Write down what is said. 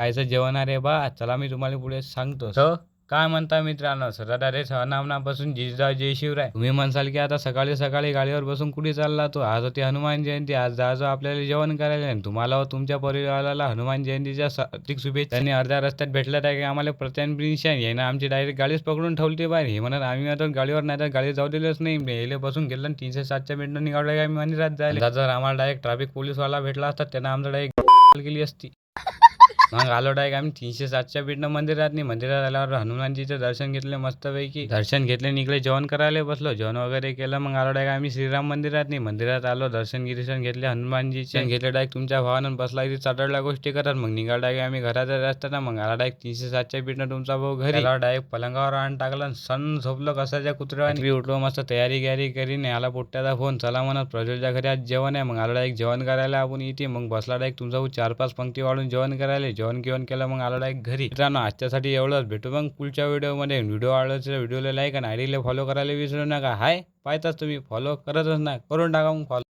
खायचं जेवण आहे रे बा. चला मी तुम्हाला पुढे सांगतो. तर काय म्हणता मित्रांनो, सरदार रे नामनापासून जय जय शिवराय. तुम्ही म्हणसाल की आता सकाळी सकाळी गाडीवर बसून कुठे चालला तो? आज होती हनुमान जयंती. आज जायचं आपल्याला जेवण करायला आणि तुम्हाला व तुमच्या परिवाराला हनुमान जयंतीच्या हार्दिक शुभेच्छा. त्यांनी अर्ध्या रस्त्यात भेटलं आहे की आम्हाला प्रचंड टेन्शन यानं आमची डायरेक्ट गाडीच पकडून ठेवली बाहेर. हे म्हणत आम्ही आता गाडीवर नाही तर गाडी जाऊ दिलंच नाही. यायला बसून गेलं आणि 307च्या मिनिटं निघालो काय आम्ही मंदिरात जायला. जर आम्हाला डायरेक्ट ट्रॅफिक पोलीसवाला भेटला असता त्यानं आमचं डायरेक्ट केली असती. मग आलो डायरेक्ट आम्ही 307च्या बिडनं मंदिरात आल्यावर हनुमानजीचं दर्शन घेतले मस्तपैकी. दर्शन घेतले निघले जेवण करायला बसलो. जेवण वगैरे केलं. मग आलो डायरेक्ट आम्ही श्रीराम मंदिरात आलो. दर्शन घेतले हनुमानजीचे घेतले. डायरेक्ट तुमच्या भावानं बसला इथे चाटडल्या गोष्टी करत. मग निघाल डायरेक्ट आम्ही घराच्या रस्त्यानं. मग आला डायरेक्ट 307च्या बिडनं तुमचा भाऊ घरी. डायरेक्ट पलंगावर आण टाकलं. सण झोपलं कसाच्या कुत्र्याने. उठलो मस्त तयारी करीन. आला पोट्ट्याचा फोन. चला म्हणत प्रज्वलच्या घरी आज जेवण आहे. मग आला डायरेक्ट जेवण करायला आपण इथे. मग बसला डायरेक्ट तुमचा भाऊ 4-5 पंक्ती वाढून जेवण करायला. जेवण केलं मग आलो डायरेक्ट घरी. मित्रांनो आजच्यासाठी एवढंच. भेटू मग पुढच्या व्हिडिओमध्ये. व्हिडिओ आवडला व्हिडिओला लाईक आणि आयडीला फॉलो करायला विसरू नका. हाय पाहताच तुम्ही फॉलो करतच ना करून टाका मग फॉलो.